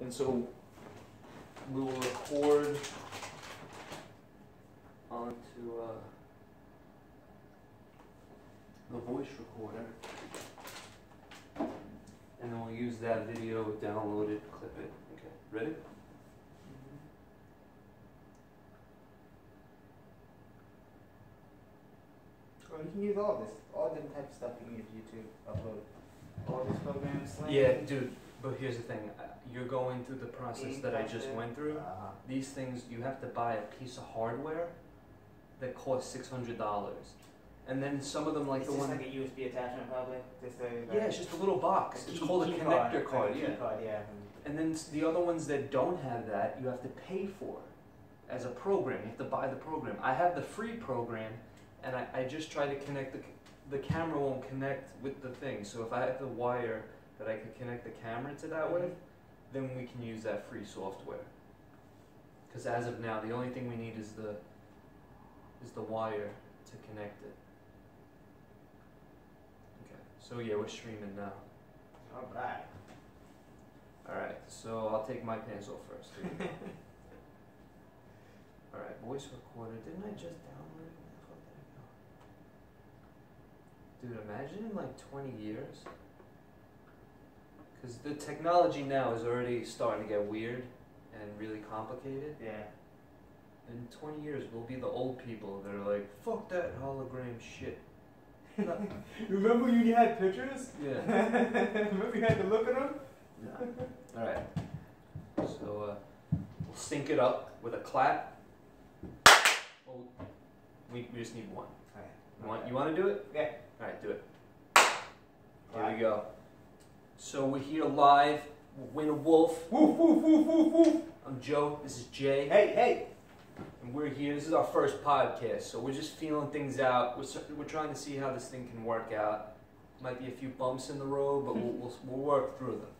And so we will record onto the voice recorder, and then we'll use that video, download it, clip it. Okay, ready? Well, you can use all this, all different types of stuff you can use YouTube, upload. All these programs, Sling. Yeah, dude, but here's the thing. You're going through the process that I just went through. These things, you have to buy a piece of hardware that costs $600. And then some of them, like it's the just one... like a USB attachment, probably? Just a, yeah, it's just a little box. It's called a connector card, yeah. Yeah. And then the other ones that don't have that, you have to pay for as a program. You have to buy the program. I have the free program, and I just try to connect the camera won't connect with the thing. So if I have the wire that I could connect the camera to that with, then we can use that free software. Because as of now, the only thing we need is the wire to connect it. Okay, so yeah, we're streaming now. Alright. Alright, so I'll take my pants off first. Alright, voice recorder. Didn't I just download it? Where the fuck did it go? Dude, imagine in like 20 years. Because the technology now is already starting to get weird and really complicated. Yeah. In 20 years, we'll be the old people that are like, fuck that hologram shit. Remember when you had pictures? Yeah. Remember you had to look at them? No. Alright. So, we'll sync it up with a clap. Well, we just need one. Okay. You want to do it? Yeah. Alright, do it. Here we go. So we're here live. We're Win a Wolf. Woof, woof, woof, woof, woof. I'm Joe. This is Jay. Hey, hey. And we're here. This is our first podcast, so we're just feeling things out. We're trying to see how this thing can work out. Might be a few bumps in the road, but we'll work through them.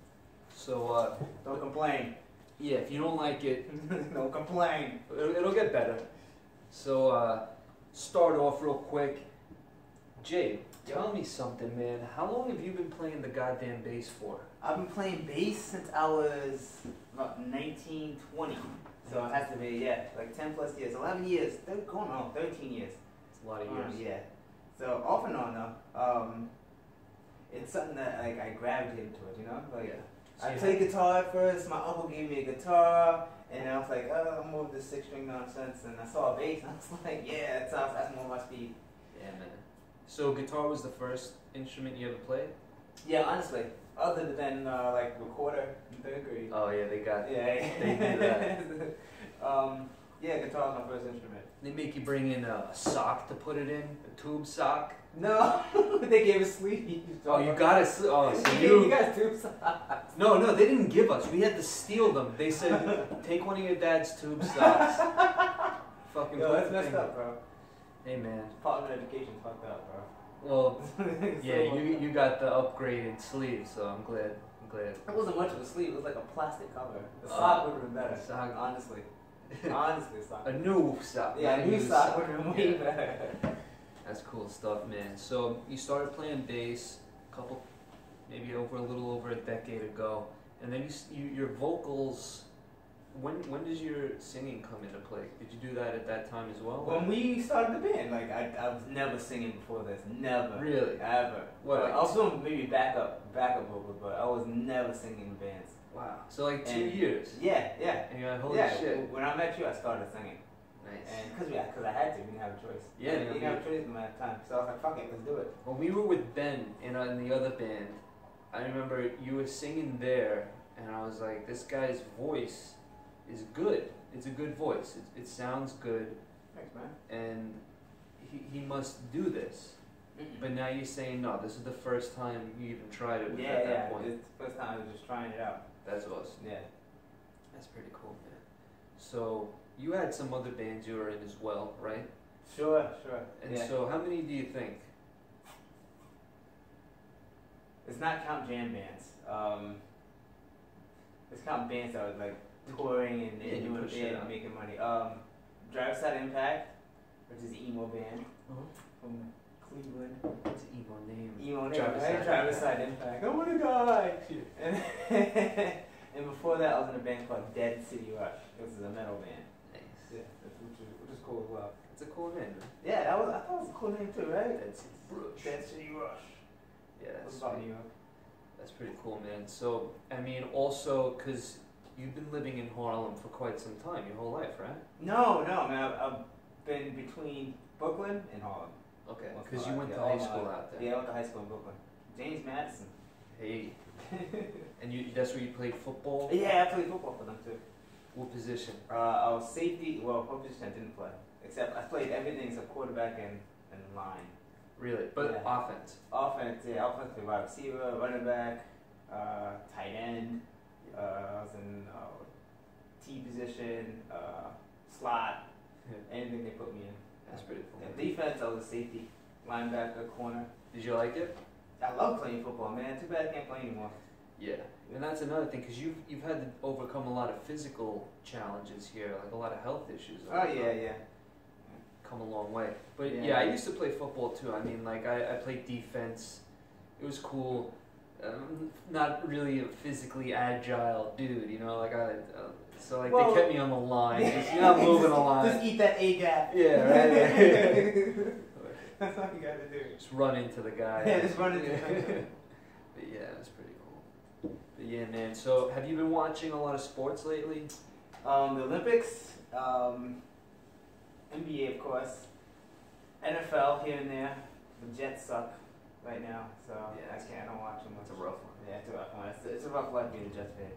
So don't complain. Yeah, if you don't like it, don't complain. It'll get better. So start off real quick. Jay, tell me something, man. How long have you been playing the goddamn bass for? I've been playing bass since I was about 19, 20. So it has to be, yeah, like 10 plus years. 11 years. They're going on 13 years. It's a lot of years. Yeah. So off and on though. It's something that like I gravitated towards, you know? Like I played guitar at first, my uncle gave me a guitar, and I was like, oh, I'm over this 6-string nonsense, and I saw a bass, and I was like, yeah, that's more my speed. Yeah, man. So guitar was the first instrument you ever played? Yeah, honestly. Other than like recorder in 3rd grade. Oh yeah, they got. Yeah, they do that. Yeah, guitar was my first instrument. They make you bring in a sock to put it in, a tube sock. No, they gave us sleeves. Oh, you got us. Oh, so you got tube socks. No, they didn't give us. We had to steal them. They said, take one of your dad's tube socks. Fucking. Yo, that's messed up, bro. Hey, man. Department of Education fucked up, bro. Well, yeah, you got the upgraded sleeve, so I'm glad. It wasn't much of a sleeve. It was like a plastic cover. The sock would have been better. Sock. Honestly. Honestly, sock. A new sock. Yeah, a new sock would have been way better. That's cool stuff, man. So you started playing bass maybe a little over a decade ago, and then your vocals. When does your singing come into play? Did you do that at that time as well? When we started the band, like I was never singing before this, never. Really? Ever. What? I was doing maybe backup vocals, but I was never singing in bands. Wow. So like 2 years. Yeah. And you're like, holy shit. When I met you, I started singing. Nice. And because I had to, we didn't have a choice. Yeah. We didn't have a choice in that time. So I was like, fuck it, let's do it. When we were with Ben in the other band, I remember you were singing there, and I was like, this guy's voice is good. It's a good voice. It sounds good. Thanks, man. And he must do this. But now you're saying no. This is the first time you even tried it. At that point. It's the first time I was just trying it out. That's awesome. Yeah. That's pretty cool, man. So you had some other bands you were in as well, right? Sure. And so how many do you think? It's not count jam bands. It's count bands that were like touring and doing and making money. Driver's Side Impact, which is an emo band from Cleveland. It's an emo name. Emo name, right? Driver's Side Impact. I wanna die. And before that, I was in a band called Dead City Rush. It was a metal band. Nice. Yeah, which is cool as well. It's a cool name, man. Yeah, I thought it was a cool name too, right? Dead City Rush. Dead City Rush. Yeah, What's about New York? that's pretty cool, man. So, I mean, also, because you've been living in Harlem for quite some time, your whole life, right? No, man. I've been between Brooklyn and Harlem. Okay, because you went to high school out there. Yeah, I went to high school in Brooklyn. James Madison. Hey. And that's where you played football? Yeah, I played football for them too. What position? I was safety. Well, what position I didn't play, except I played everything except quarterback and line. Really? But Yeah. offense? Offense, yeah. Offense, played wide receiver, running back, tight end. I was in T position, slot, anything they put me in. That's pretty cool. Yeah, defense, I was a safety, linebacker, corner. Did you like it? I love playing football, man. Too bad I can't play anymore. Yeah, and that's another thing, because you've had to overcome a lot of physical challenges here, like a lot of health issues. Oh yeah. Come a long way. But Yeah. yeah, I used to play football too. I mean, like I played defense. It was cool. Not really a physically agile dude, you know. Like so like Well, they kept me on the line. Just, you're not moving a line. Just eat that A gap. Yeah, right. That's all you gotta do. Just run into the guy. Yeah, just run into him. But yeah, it's pretty cool. But yeah, man. So have you been watching a lot of sports lately? The Olympics, NBA of course, NFL here and there. The Jets suck right now, so Yeah, I don't watch them much. It's a rough one. Yeah, it's a rough one. It's a rough life being a Jets fan.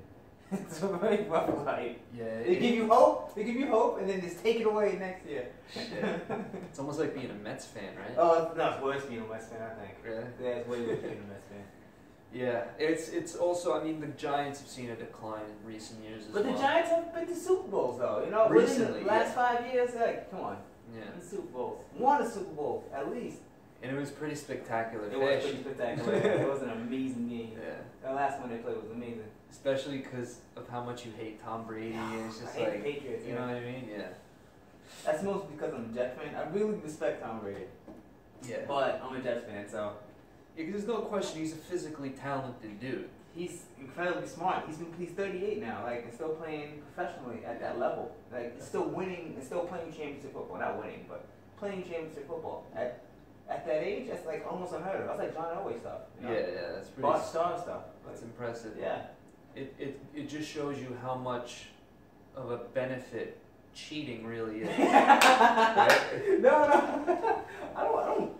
It's a very rough life. Yeah. They give you hope, and then just take it away next year. Shit. It's almost like being a Mets fan, right? Oh, no, it's worse being a West fan, I think. Really? Yeah, it's way worse being a Mets fan. Yeah, it's also, I mean, the Giants have seen a decline in recent years as But well. the Giants have been to Super Bowls, though. You know, Recently, within the last 5 years, like, come on. Yeah. The Super Bowls. Won a Super Bowl, at least. And it was pretty spectacular. It was pretty spectacular. It was an amazing game. Yeah. The last one they played was amazing. Especially because of how much you hate Tom Brady. And it's just I hate like, the Patriots. you know what I mean? Yeah. That's mostly because I'm a Jets fan. I really respect Tom Brady. Yeah. But I'm a Jets fan, so. Yeah, 'cause there's no question he's a physically talented dude. He's incredibly smart. He's 38 now, like, and still playing professionally at that level. Like, still winning and still playing championship football. Not winning, but playing championship football. At that age, that's like almost unheard of. That's like John Elway stuff. You know? Yeah, that's pretty. Bart Starr stuff. That's impressive. Yeah. It just shows you how much of a benefit cheating really is. Right? No, I don't.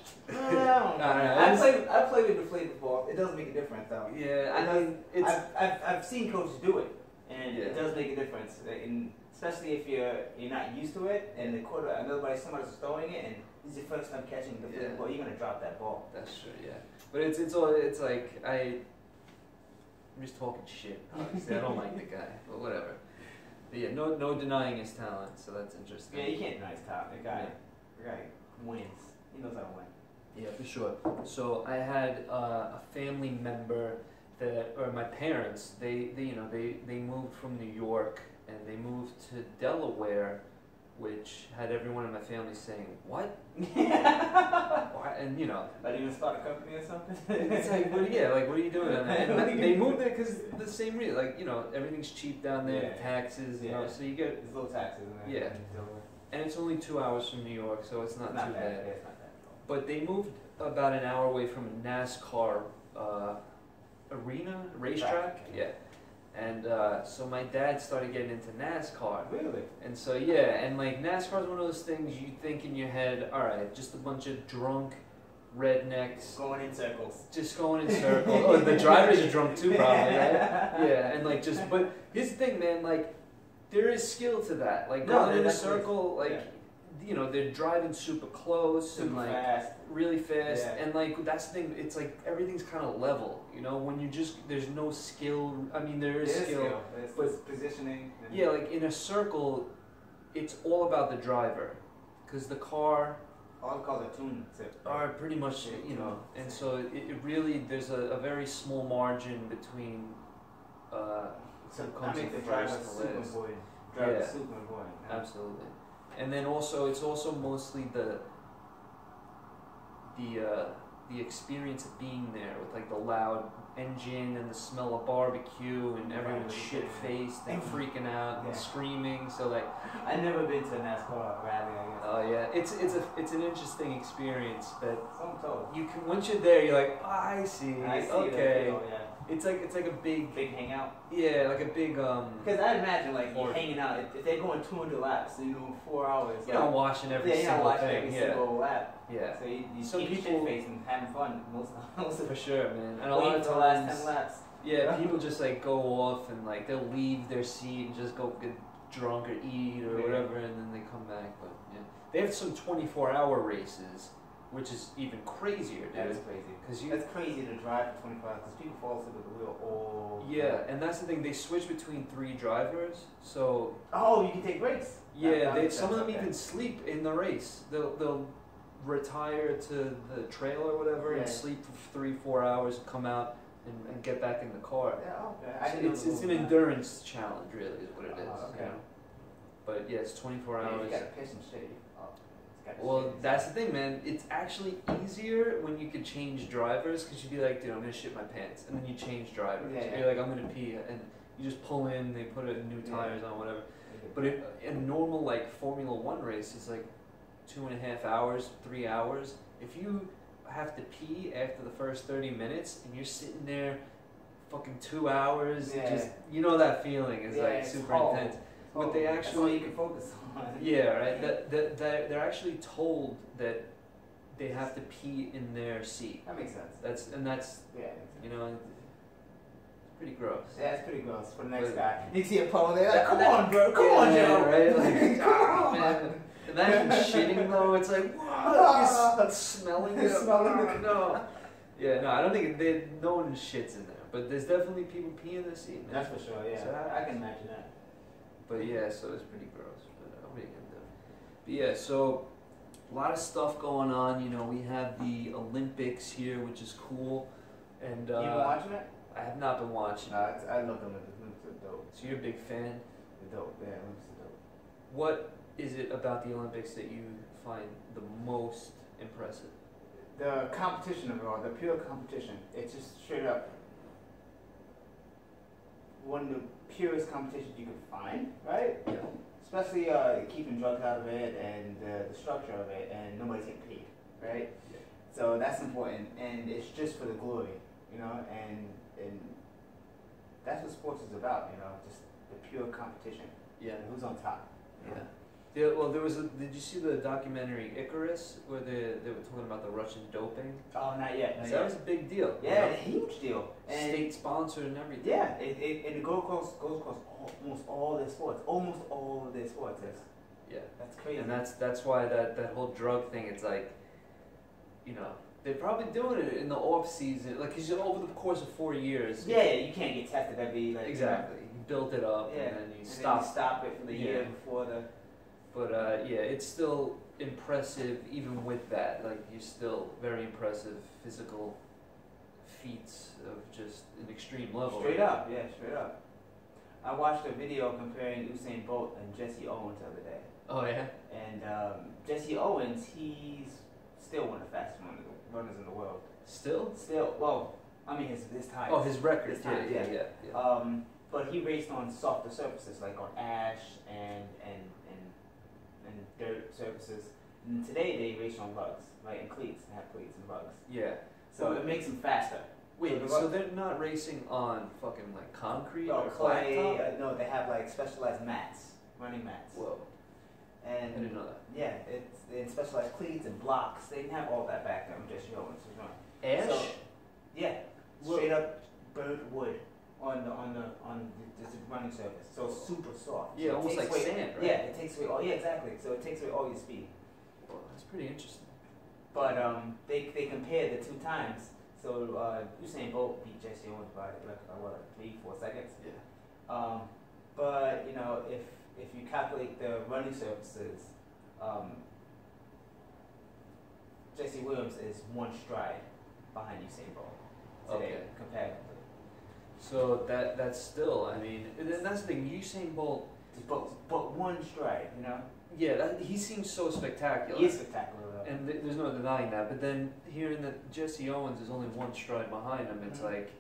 I played with the flavor before. It does make a difference, though. Yeah, I mean, it's. I've seen coaches do it, and Yeah. it does make a difference. And especially if you're not used to it, and the quarterback, somebody's throwing it, and it's your first time catching the Yeah. football, you're gonna drop that ball. That's true, yeah. But it's like I'm just talking shit. Obviously, I don't like the guy, but whatever. But yeah, no denying his talent, so that's interesting. Yeah, you can't deny his talent. The guy wins. He knows how to win. Yeah, for sure. So I had a family member or my parents, they moved from New York and they moved to Delaware, which had everyone in my family saying, "What?" Why? And you know, Are you gonna start a company or something? it's like, what are you doing? And they moved there because the same reason, like, you know, everything's cheap down there, Yeah. taxes, you know, so you get, There's low taxes in there. Yeah. and it's only 2 hours from New York, so it's not too bad. Yeah, it's not bad at all. But they moved about an hour away from a NASCAR racetrack. Track. Yeah. And so my dad started getting into NASCAR. Really? And so, yeah, and like NASCAR is one of those things you think in your head, all right, just a bunch of drunk rednecks. Going in circles. Just going in circles. Oh, the drivers are drunk too, probably, right? Yeah, and like just, but here's the thing, man, like, there is skill to that. Like, going in a circle, like, you know, they're driving super close and like fast. really fast, Yeah. and like that's the thing. It's like everything's kind of level, you know. When you just there's no skill. I mean, there is skill, but it's positioning. yeah, like in a circle, it's all about the driver, because the car All the cars are tuned to. are pretty much, you know, and so it really there's a very small margin between. So who I comes make in the first driver and super last. important. Driver Yeah. super important. Absolutely, and then also it's also mostly the the experience of being there with like the loud engine and the smell of barbecue and everyone's shit faced and freaking out and screaming. So like, I've never been to a NASCAR rally, I guess. Oh yeah, it's an interesting experience, but So I'm told. you can once you're there, you're like, oh, I see, okay. Yeah. It's like a big hangout. Yeah, like a big Because I imagine like you're hanging out if they're going 200 laps, so you know 4 hours. You're not watching every single thing. Every single lap. Yeah. So you Some keep people shit-facing, having fun most of for sure, man. And a waiting lot of for times, the last 10 laps. Yeah, people just like go off and like they'll leave their seat and just go get drunk or eat or whatever, and then they come back. But yeah, they have some 24-hour races, which is even crazier, dude. That's crazy. That's crazy to drive for 24 hours because people fall asleep at the wheel all. Yeah, and that's the thing. They switch between 3 drivers, so. Oh, you can take breaks. Yeah, some of them even sleep in the race. They'll retire to the trail or whatever and sleep for 3-4 hours, come out and get back in the car. Yeah, okay. So it's an endurance challenge, really, is what it is. Okay. You know? But yeah, it's 24 hours. You gotta piss and shit. Well, that's the thing, man. It's actually easier when you could change drivers, because you'd be like, dude, I'm gonna shit my pants, and then you change drivers. You're like, I'm gonna pee, and you just pull in, they put new tires on, whatever. But in a normal like Formula One race, it's like 2.5 hours, 3 hours. If you have to pee after the first 30 minutes, and you're sitting there, fucking 2 hours, just you know that feeling is like super intense. What they actually, that's all you can focus on. Yeah, right. That they're actually told that they have to pee in their seat. That makes sense. That's you know, it's pretty gross. Yeah, it's pretty gross for the next guy. You see a pole there, like, come on, bro, come on, Joe. Right? Like, oh, man. Imagine shitting though. It's like, what? You're smelling it. No. Yeah, no, I don't think no one shits in there, but there's definitely people pee in the seat. Man. That's for sure. Yeah, so I can imagine that. But yeah, so it's pretty gross. But what are you gonna do? But yeah, so a lot of stuff going on. You know, we have the Olympics here, which is cool. And you been watching it? I have not been watching. I love them. Olympics are dope. So you're a big fan? They're dope. Yeah, Olympics are dope. What is it about the Olympics that you find the most impressive? The competition of it all, the pure competition. It's just straight up one of the purest competitions you could find, right? Yeah. Especially keeping drugs out of it and the structure of it, and nobody's getting paid, right? Yeah. So that's important, and it's just for the glory, you know, and that's what sports is about, you know, just the pure competition. Yeah. And who's on top? Yeah. Yeah, well, did you see the documentary Icarus, where they were talking about the Russian doping? Oh, not yet. That was a big deal. Yeah, a huge deal. And state sponsored and everything. Yeah, it goes across almost all their sports. Almost all of their sports. That's crazy. And that's why that whole drug thing, it's like, you know, they're probably doing it in the off season, like, cause over the course of 4 years. Yeah, you can't get tested every exactly. You build it up and then you stop it for the year before the. But yeah, it's still impressive even with that. Like, you're still very impressive physical feats of just an extreme level. Straight up. I watched a video comparing Usain Bolt and Jesse Owens the other day. Oh yeah. And Jesse Owens, he's still one of the fastest runners in the world. Still. Well, I mean his time. Oh, his record. Yeah. But he raced on softer surfaces like on ash and dirt surfaces. And today they race on rugs, right? And cleats. They have cleats and rugs. Yeah. So it makes them faster. Wait, so they're not racing on fucking like concrete or clay? No, they have like specialized mats, running mats. Whoa. And I didn't know that. Yeah, it's in specialized cleats and blocks. They didn't have all that back then. Just Owens was running. Ash? So, yeah, straight up burnt wood on the running surface. So it's super soft. Yeah, so almost like sand, right? Yeah, it takes away all. Yeah, exactly. So it takes away all your speed. Well, that's pretty interesting. But they compared the 2 times. So Usain Bolt beat Jesse Owens by what, 3-4 seconds. Yeah. But you know, if you calculate the running surfaces, Jesse Williams is 1 stride behind Usain Bolt today, comparatively. So that's still, I mean, and that's the thing. Usain Bolt, but one stride, you know. Yeah, he seems so spectacular. He is spectacular, though. And there's no denying that. But then hearing that Jesse Owens is only one stride behind him, it's like,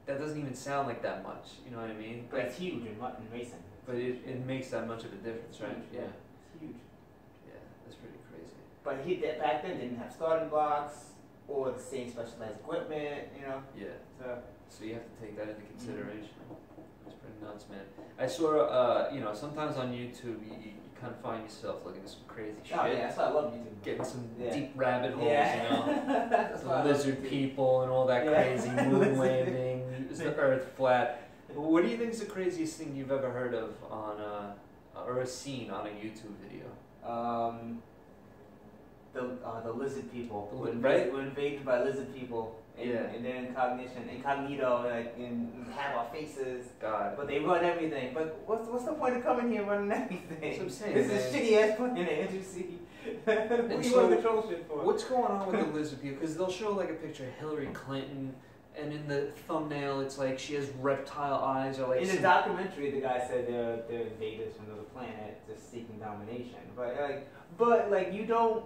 that doesn't even sound like that much. You know what I mean? But it's huge in racing. But it makes that much of a difference, right? Huge, yeah. It's huge. Yeah, that's pretty crazy. But he back then didn't have starting blocks or the same specialized equipment, you know. Yeah. So you have to take that into consideration. That's pretty nuts, man. I saw, you know, sometimes on YouTube you kind of find yourself looking at some crazy shit. Oh yeah, that's why I love YouTube. Getting some deep rabbit holes, you know. That's why I love Lizard YouTube. people and all that crazy moon landing. Is the Earth flat? What do you think is the craziest thing you've ever heard of on, or seen on a YouTube video? The lizard people. Right? We're invaded by lizard people. And then incognito, like, and have our faces. God. But they run everything. But what's the point of coming here running everything? That's what I'm saying, This man. is shitty ass planet, as you see. What do you want to control shit for? What's going on with the lizard people? Because they'll show like a picture of Hillary Clinton, and in the thumbnail it's like she has reptile eyes, or like in the documentary, the guy said they're invaders from another planet, just seeking domination. But like you don't.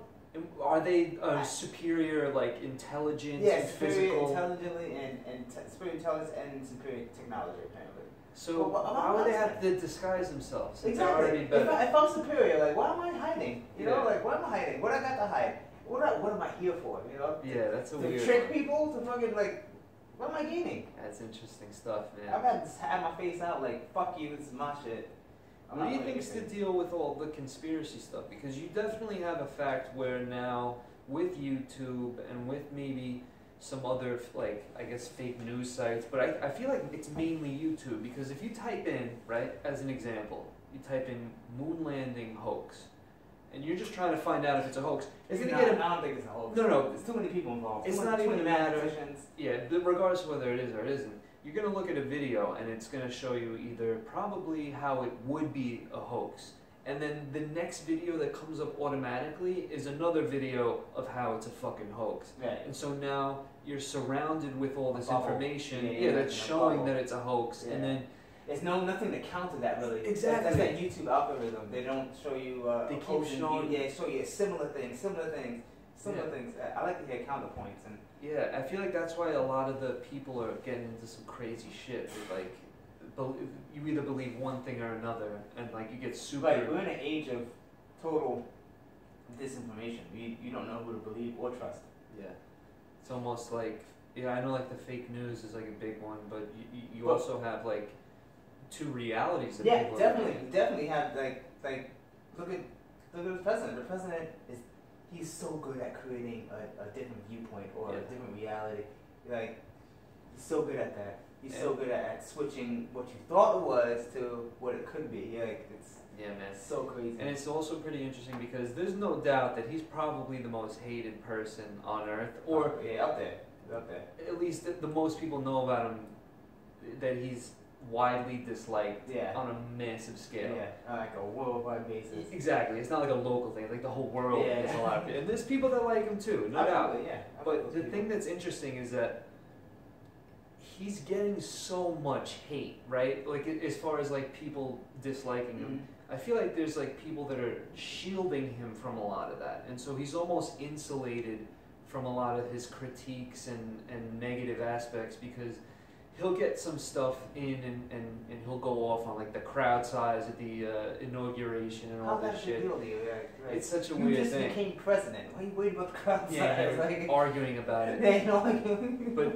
Are they superior, like, intelligence Yeah, and superior physical? intelligently and superior intelligence and superior technology, apparently. So why would they have to disguise themselves? If Exactly. they're already better? If I'm superior, like, why am I hiding? You know, Yeah. like, why am I hiding? What I got to hide? What am I here for? You know? Yeah, that's a To weird trick one. people? To fucking, like, what am I gaining? That's interesting stuff, man. I've had to have my face out, like, fuck you, this is my shit. I'm What do not you doing think's the anything. deal with all the conspiracy stuff? Because you definitely have a fact where now, with YouTube and with maybe some other, like, I guess fake news sites, but I feel like it's mainly YouTube, because if you type in, right, as an example, you type in moon landing hoax, and you're just trying to find out if it's a hoax, it's gonna get I don't think it's a hoax. No. There's too many people involved. It's Too not many even a matter. mathematicians. Yeah, regardless of whether it is or it isn't, you're gonna look at a video and it's gonna show you either probably how it would be a hoax, and then the next video that comes up automatically is another video of how it's a fucking hoax. Right. And so now you're surrounded with all this bubble. information, Yeah, that's in a showing bubble. that it's a hoax, Yeah. and then There's nothing to counter that really. Exactly. That's that YouTube algorithm. They don't show you. They keep opposing showing- view. Yeah, show you similar things. Yeah. Things. I like to hear counterpoints and. yeah, I feel like that's why a lot of the people are getting into some crazy shit. With like, you either believe one thing or another, and like you get super. Right, we're in an age of total disinformation. You don't know who to believe or trust. Yeah, it's almost like, yeah, I know like the fake news is like a big one, but you But- also have like two realities that Yeah, people are definitely have like look at the president. The president he's so good at creating a different viewpoint or a Yeah. different reality. Like he's so good at that. He's Yeah. so good at switching what you thought it was to what it could be. Like Yeah, man. it's so crazy. And it's also pretty interesting because there's no doubt that he's probably the most hated person on earth, or yeah, up there. at least the most people know about him, that he's widely disliked Yeah. on a massive scale. Yeah, on like a worldwide basis. Exactly. It's not like a local thing. Like the whole world Yeah. has a lot of people. And there's people that like him too, no doubt. Absolutely, yeah. But the thing that's interesting is that he's getting so much hate, right? Like as far as like people disliking him. I feel like there's like people that are shielding him from a lot of that. And so he's almost insulated from a lot of his critiques and negative aspects, because he'll get some stuff in and he'll go off on like the crowd size at the inauguration and all How's that this a big shit. deal to you? Like, It's such a you weird just thing. became president. Why are you worried about the crowd Yeah, size? they're Like, arguing about it. they know.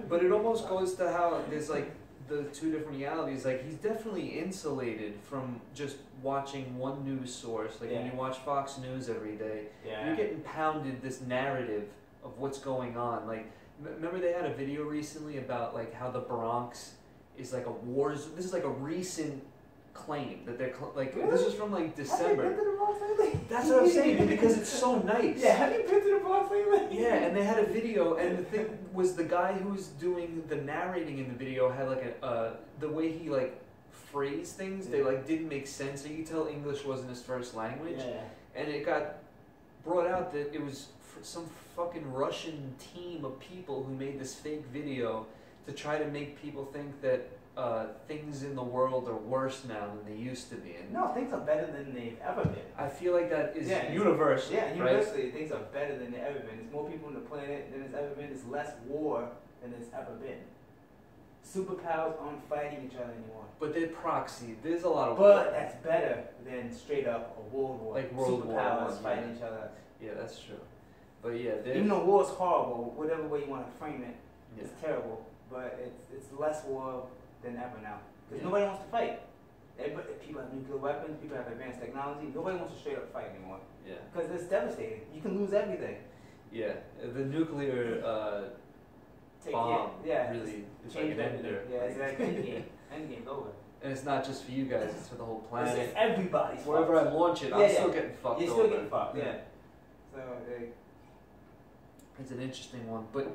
But it almost goes to how there's like the two different realities. Like he's definitely insulated from just watching one news source. Like when Yeah. you watch Fox News every day, Yeah. you're getting pounded this narrative of what's going on. Like remember they had a video recently about like how the Bronx is like a war zone. This is like a recent claim that they're like Really? this is from like Have you December. been to the Bronx lately? That's what I'm saying, because it's so nice. Yeah, have you been to the Bronx lately? Yeah, and they had a video, and the thing was the guy who was doing the narrating in the video had like the way he like phrased things, they like didn't make sense. So you could tell English wasn't his first language, Yeah. and it got brought out that it was some fucking Russian team of people who made this fake video to try to make people think that things in the world are worse now than they used to be. And no, things are better than they've ever been. I feel like that is Yeah, universal. Yeah, right? universally, things are better than they've ever been. There's more people on the planet than there's ever been. There's less war than there's ever been. Superpowers aren't fighting each other anymore. But they're proxy. There's a lot of But war. that's better than straight up a world war. Like World War Superpowers I, fighting yeah. each other. Yeah, that's true. But yeah, Even though war is horrible, whatever way you want to frame it, yeah. it's terrible. But it's less war than ever now. Because Yeah. nobody wants to fight. Everybody, people have nuclear weapons, people have advanced technology. Nobody wants to straight up fight anymore. Yeah. Because it's devastating. You can lose everything. Yeah. The nuclear bomb really is like an ender. Yeah, it's like endgame. Endgame's over. And it's not just for you guys, it's for the whole It's planet. everybody's Wherever I fault. launch it, Yeah, I'm yeah. still getting fucked You're over. still getting fucked, yeah. So, It's an interesting one. But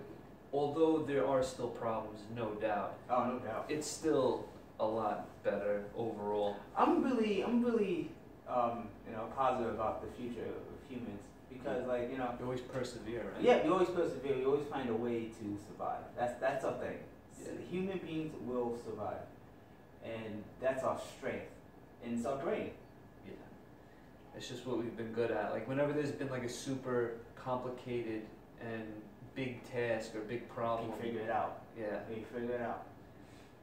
although there are still problems, no doubt, oh, no doubt. it's still a lot better overall. I'm really, positive about the future of humans because, like, You always persevere, right? yeah, we always persevere. We always find a way to survive. That's our thing. Yeah. Human beings will survive, and that's our strength, and it's our brain. Yeah. It's just what we've been good at. Like whenever there's been like a super complicated and big task or big problem, We figure it out. yeah, We figure it out.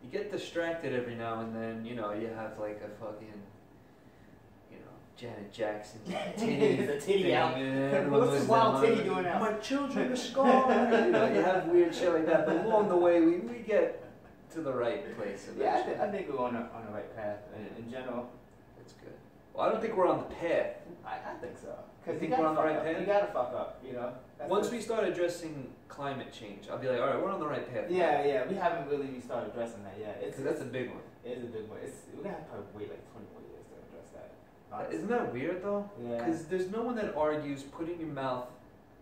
you get distracted every now and then. You have like a fucking, Janet Jackson titty The titty thing, out. and everyone What's goes this wild down, titty doing out? My children are scarred. You have weird shit like that, but along the way we get to the right place. Yeah, Eventually. I think we're on the right path in general. It's good. Well, I don't think we're on the path. I think so. You Because think we're on the right path? You gotta fuck up, That's Once we start addressing climate change, I'll be like, all right, we're on the right path. Yeah, we haven't really started addressing that yet. Because that's a big one. It is a big one. We're gonna have to probably wait like 20 more years to address that. honestly. Isn't that weird though? Yeah. Because there's no one that argues putting your mouth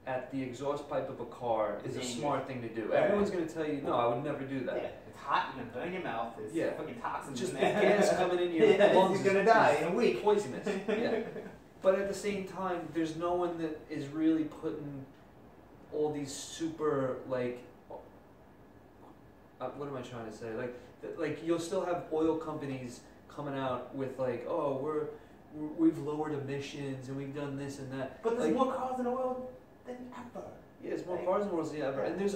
at the exhaust pipe of a car is a Dangerous. smart thing to do. Right. Everyone's going to tell you, no, I would never do that. Yeah, it's hot. You're gonna burn your mouth. There's Yeah. fucking toxins Just in the there. gas coming in your Yeah, lungs you're gonna die in a week. poisonous. Yeah. But at the same time, there's no one that is really putting all these super like. What am I trying to say? Like you'll still have oil companies coming out with like, oh, we've lowered emissions and we've done this and that. But there's like, more cars in the world than ever. Yeah, there's more Like, cars in the world than ever, and there's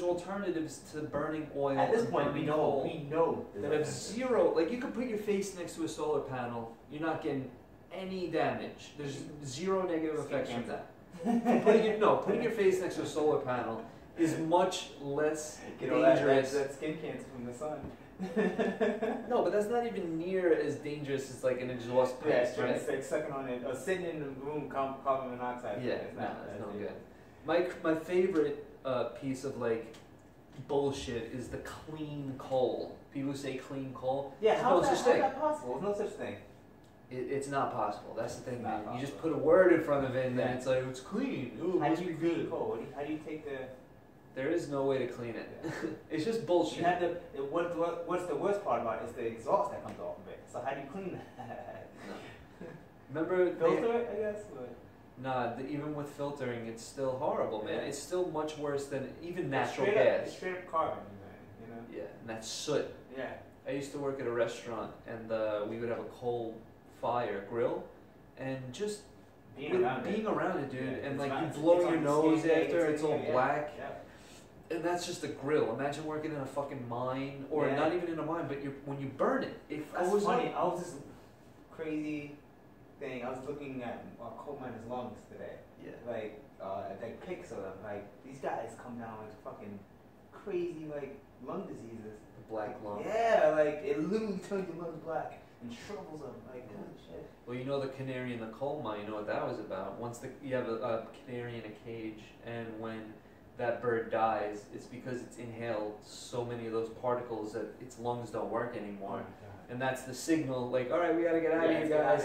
alternatives to burning oil. At this and point, burning we know coal there's that have alternatives. zero. Like you can put your face next to a solar panel, you're not getting any damage. There's zero negative Skin effects from cancer. that. Putting your face next to a solar panel is much less Get all that dangerous. skin cancer from the sun. No, but that's not even near as dangerous as like an exhaust pipe, Yeah, it's true. right? It's like sucking on it, or sitting in the room, carbon monoxide. Yeah, it's no, not. it's no good. My favorite piece of like bullshit is the clean coal. People say clean coal. Yeah, There's how's no that, such how's thing. that possible? There's no such thing. It's not possible. That's the thing, It's not man. You just possible. put a word in front of it, and then Yeah. it's like it's clean. Ooh, How must do be you clean good. coal? How do you take the? There is no way to clean it. Yeah. It's just You bullshit. have to. What's the worst part about it is the exhaust that comes off of it. So how do you clean that? Remember, Filter it, I guess. Or even with filtering, it's still horrible, man. Yeah. It's still much worse than even it's natural straight up, gas. it's straight up carbon, man. Yeah, and that's soot. Yeah. I used to work at a restaurant, and we would have a coal fire grill, and just Being around it, dude, Yeah, and it's like not- you it's blow on your the nose skin, yeah, after, it's all yeah, black, Yeah. and that's just a grill. Imagine working in a fucking mine, or Yeah. not even in a mine, but when you burn it, it That's goes funny. up. I was this crazy thing. I was looking at coal miners' lungs today. Yeah. Like pics of them. Like these guys come down with fucking crazy like lung diseases. The black lung. Yeah, like it literally turns your lungs black and shrivels them. Like Yeah. holy shit. Well, you know the canary in the coal mine. You know what that was about. You have a canary in a cage, and when that bird dies, it's because it's inhaled so many of those particles that its lungs don't work anymore. And that's the signal, like, all right, we gotta get out of here, guys.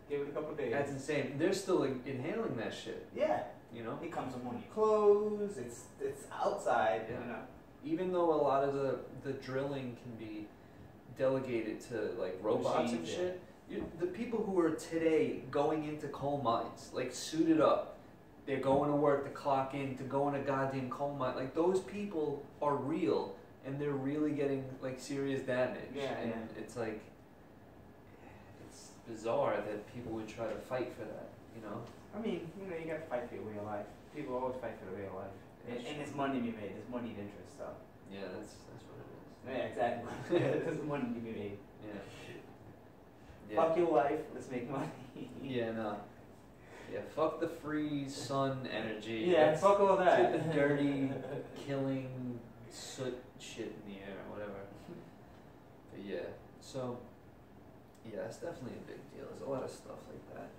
Give it a couple days. That's insane. They're still inhaling that shit, Yeah. you know? It comes from on your clothes. It's outside. Yeah. You know. Even though a lot of the drilling can be delegated to, like, robots and Machines, shit, the people who are today going into coal mines, like, suited up, they're going to work to clock in, to go in a goddamn coal mine, like, those people are real. and they're really getting like serious damage. Yeah, and yeah. it's like, it's bizarre that people would try to fight for that, you know? I mean, you know, you got to fight for your real life. People always fight for the real life. That's And there's money to be made. There's money to interest, so. Yeah, that's what it is. Yeah, exactly. There's money to be made. Yeah. Fuck your wife, let's make money. Yeah, no. Yeah, fuck the free sun energy. Yeah, Let's fuck all that. get the dirty, killing soot shit in the air, or whatever. But yeah, so, yeah, it's definitely a big deal. There's a lot of stuff like that.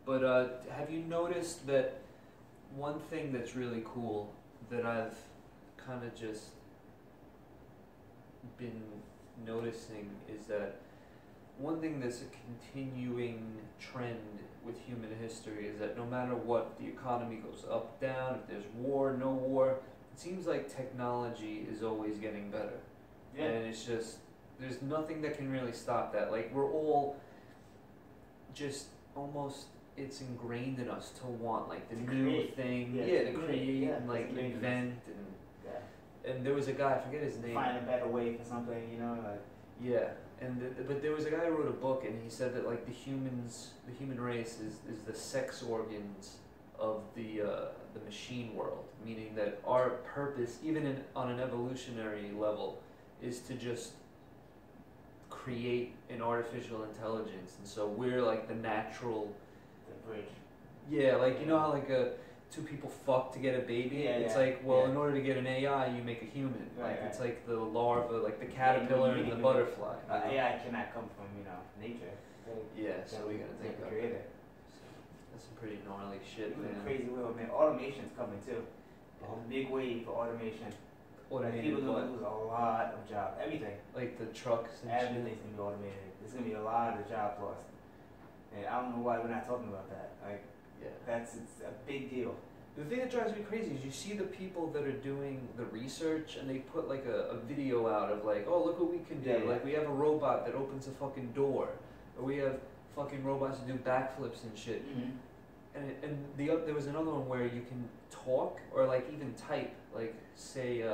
But have you noticed that one thing that's really cool that I've kind of just been noticing is that one thing that's a continuing trend with human history is that no matter what, the economy goes up, down, if there's war, no war, it seems like technology is always getting better. Yeah. And it's just, there's nothing that can really stop that. Like, we're all just almost, it's ingrained in us to want like the new create. thing, Yeah, to create yeah, and like it's ingrained in us. invent and there was a guy, I forget his name. Find a better way for something, you know, like. Yeah, and but there was a guy who wrote a book, and he said that like the human race is the sex organs of the machine world, meaning that our purpose, even on an evolutionary level, is to just create an artificial intelligence, and so we're like the natural. The bridge. Yeah, like you know how like two people fuck to get a baby. Yeah, it's yeah, like, well, yeah. in order to get an AI, you make a human. Right, Like right. it's like the larva, like the caterpillar and the butterfly. You know? AI cannot come from, you know, nature. Yeah, so we gotta think about create that. it. That's some pretty gnarly shit, Even man. crazy world, man. Automation's coming too. A big wave for automation. Like people Automated are what? gonna lose a lot of jobs. Everything. Like the trucks and Everything's gonna be automated. There's gonna be a lot of jobs lost. And I don't know why we're not talking about that. Like shit. Yeah. it's a big deal. The thing that drives me crazy is you see the people that are doing the research and they put like a video out of like, oh, look what we can do. Yeah, yeah. Like we have a robot that opens a fucking door. Or we have fucking robots that do backflips and shit. Mm-hmm. And there was another one where you can talk or like even type, like say,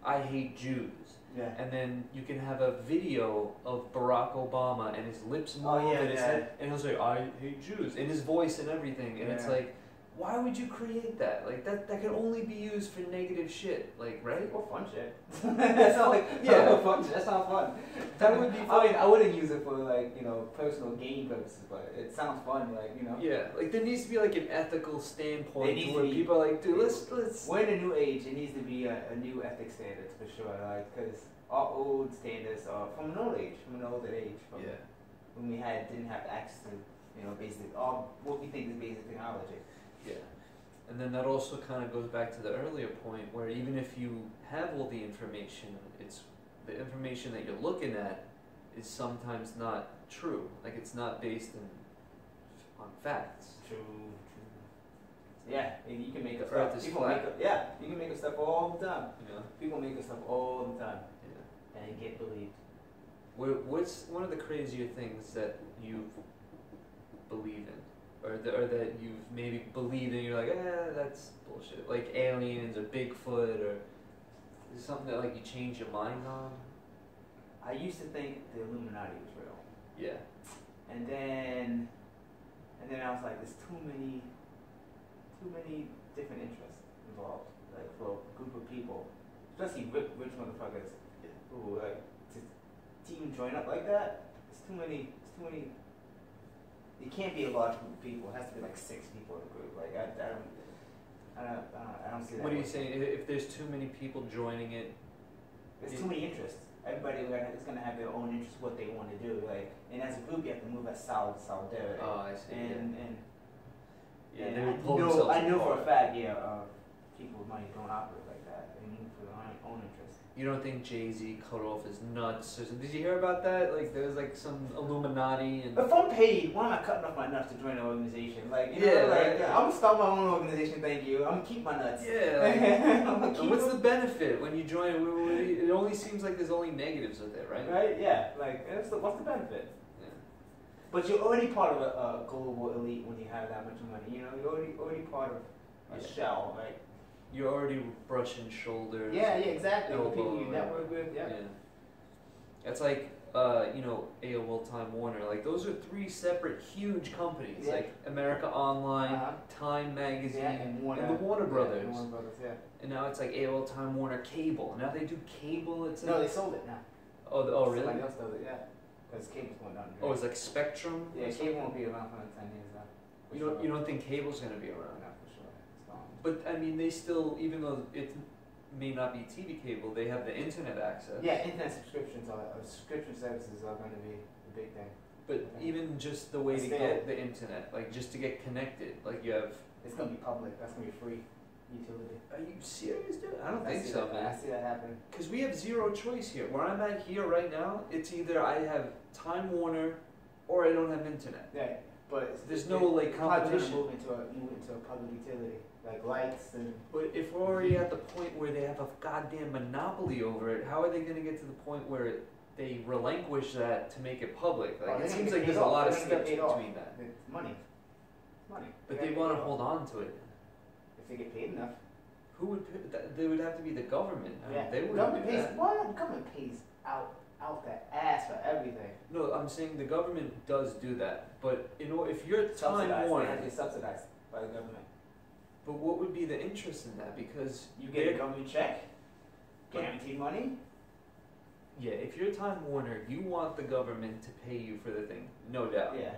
I hate Jews. Yeah. And then you can have a video of Barack Obama and his lips move and his head, and he'll say, I hate Jews, in his voice and everything. And it's like, why would you create that? Like that can only be used for negative shit, like, right? Or fun shit. That's not like, yeah, fun shit. That's not fun. That would be fun. I mean, I wouldn't use it for like, you know, personal gain purposes, but it sounds fun, like, you know. Yeah, like there needs to be like an ethical standpoint There to where people are like, dude, let's. We're in a new age. It needs to be a new ethic standards for sure, like, because our old standards are from an older age, from Yeah. when we didn't have access to, you know, basic, all what we think is basic technology. Yeah. And then that also kind of goes back to the earlier point where even if you have all the information, it's the information that you're looking at is sometimes not true. Like it's not based on facts. True. Yeah, you can make The up earth stuff. is People flat. make up, yeah, you can make up stuff all the time. You know? People make up stuff all the time Yeah. and get believed. What's one of the crazier things that you believe in? Or that you've maybe believed in, you're like, that's bullshit. Like aliens or Bigfoot, or is it something that like you change your mind on? I used to think the Illuminati was real. Yeah. And then I was like, there's too many different interests involved. Like for a group of people, especially rich motherfuckers, who like to even join up like that. It's too many. It can't be a large group of people. It has to be like 6 people in a group. Like I don't see that. What are you saying? If there's too many people joining it, There's too many interests. Everybody is gonna have their own interests, what they want to do. Like, and as a group, you have to move as solidarity. Oh, I see. And they would pull themselves I know for apart. a fact, people with money don't operate like that. They move for their own interests. You don't think Jay-Z cut off his nuts? Or something? Did you hear about that? Like there was like some Illuminati and. If I'm paid, why am I cutting off my nuts to join an organization? Like, you know, Yeah, like right. I'm gonna start my own organization. Thank you. I'm gonna keep my nuts. Yeah. Like, and what's the benefit when you join? It only seems like there's only negatives with it, right? Right? Yeah. Like, what's the benefit? Yeah. But you're already part of a global elite when you have that much money. You know, you're already part of a Yeah. shell, right? you're already brushing shoulders. Yeah, exactly. Elbow, People you network with, yeah. It's like, AOL Time Warner. Like, those are 3 separate huge companies. Yeah. Like America Online, Time Magazine, and the Warner Brothers. Yeah, Warner Brothers, yeah. And now it's like AOL Time Warner Cable. Now they do cable. It's like, no, they sold it now. Oh, really? Somebody else does it, yeah. Because cable's going down. Oh, it's like Spectrum? Yeah, cable won't be around for another 10 years now. You don't think cable's going to be around? No, for sure. It's gone. But, I mean, they still, even though it may not be TV cable, they have the internet access. Yeah, internet subscriptions subscription services are going to be the big thing. But even just the way to get the internet, like just to get connected, like you have... It's going to be public. That's going to be free utility. Are you serious, dude? I don't think so, man. I see that happening. Because we have zero choice here. Where I'm at here right now, it's either I have Time Warner or I don't have internet. Yeah, but there's no like competition. Move into a public utility, like lights and. But if we're already at the point where they have a goddamn monopoly over it, how are they going to get to the point where they relinquish that to make it public? Like it seems like there's a lot of steps between that. It's money. Money. But they want to hold on to it. If they get paid enough. Who would pay that? They would have to be the government. I mean, they wouldn't government do pays. that. Well, the government pays out that ass for everything. No, I'm saying the government does do that. But if you're Time Warner, they have to be subsidized by the government. But what would be the interest in that? Because you get a government check, guaranteed money. Yeah, if you're Time Warner, you want the government to pay you for the thing, no doubt. Yeah.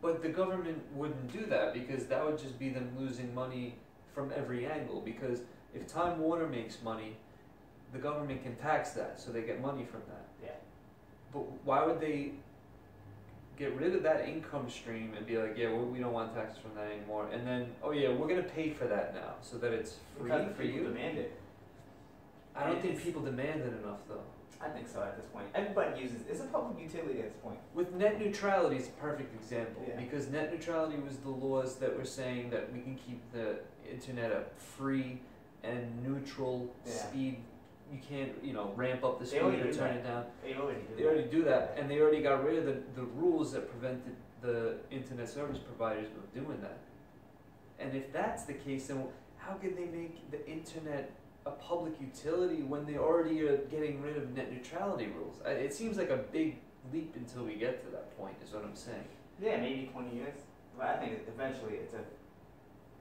But the government wouldn't do that because that would just be them losing money from every angle. Because if Time Warner makes money, the government can tax that, so they get money from that. Yeah. But why would they get rid of that income stream and be like, yeah, we don't want taxes from that anymore, and then, oh yeah, we're going to pay for that now, so that it's free for you? Demand it. I don't think people demand it enough, though. I think so at this point. Everybody uses it. It's a public utility at this point. With net neutrality, it's a perfect example. Yeah. Because net neutrality was the laws that were saying that we can keep the internet at free and neutral speed. You can't, ramp up the speed or turn it down. They already do that. And they already got rid of the rules that prevented the internet service providers from doing that. And if that's the case, then how can they make the internet a public utility when they already are getting rid of net neutrality rules? It seems like a big leap until we get to that point, is what I'm saying. Yeah, maybe 20 years. But I think eventually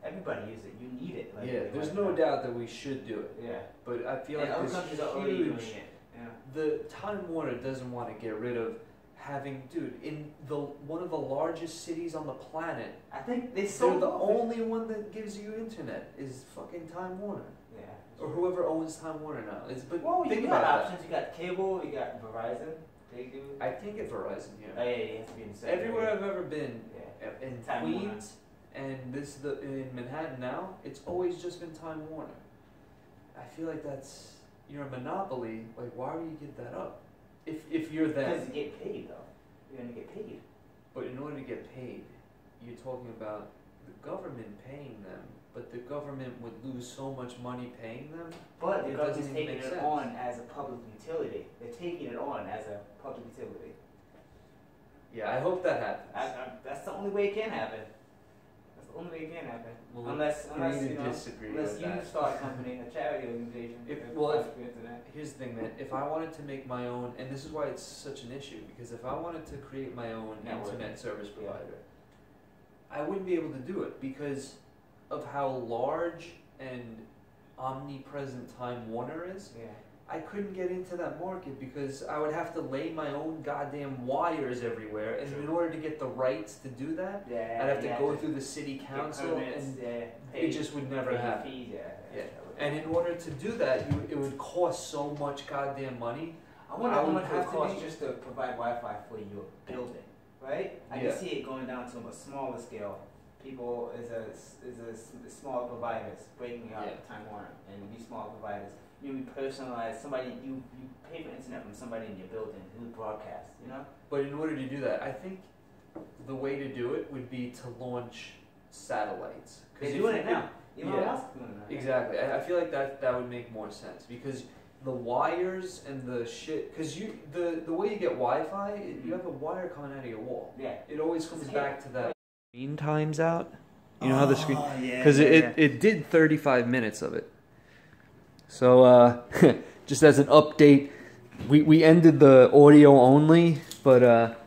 everybody uses it. You need it. Like, yeah, there's no doubt that we should do it. Yeah. But I feel like other countries are already doing it. Yeah. The Time Warner doesn't want to get rid of having, dude, in one of the largest cities on the planet. I think they're the only one that gives you internet is fucking Time Warner. Yeah. Or whoever owns Time Warner now. You got options. You got cable. You got Verizon. They do. I can't get Verizon here. Oh yeah, you have to be in the same Everywhere I've ever been, in Time Queens and in Manhattan now, it's always just been Time Warner. I feel like you're a monopoly. Like, why would you give that up? If you're them. Because you get paid though. You're gonna get paid. But in order to get paid, you're talking about the government paying them. But the government would lose so much money paying them. But the government's taking it on as a public utility. They're taking it on as a public utility. Yeah, I hope that happens. That's the only way it can happen. That's the only way it can happen. Well, unless you start a company, a charity organization. Here's the thing, man. If I wanted to make my own, and this is why it's such an issue, because if I wanted to create my own internet service provider, I wouldn't be able to do it because of how large and omnipresent Time Warner is. Yeah. I couldn't get into that market because I would have to lay my own goddamn wires everywhere, and in order to get the rights to do that, I'd have to go through the city council, and it just would never happen. And in order to do that, it would cost so much goddamn money. I wonder how much it would cost just to provide Wi-Fi for your building, right? I can see it going down to a smaller scale. People smaller providers breaking out Time Warner, and these smaller providers. You personalize you pay for internet from somebody in your building who broadcasts, But in order to do that, I think the way to do it would be to launch satellites. They're doing it now. Elon Musk is doing it now. Exactly. I feel like that would make more sense because the wires and the shit. Because the way you get Wi-Fi, you have a wire coming out of your wall. Yeah. It always comes back to that. Screen times out. You know how the screen? Because it did 35 minutes of it. So just as an update, we ended the audio only, but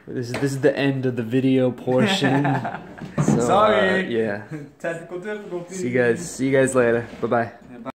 this is the end of the video portion. So, Sorry. yeah. Technical difficulties. See you guys later. Bye bye.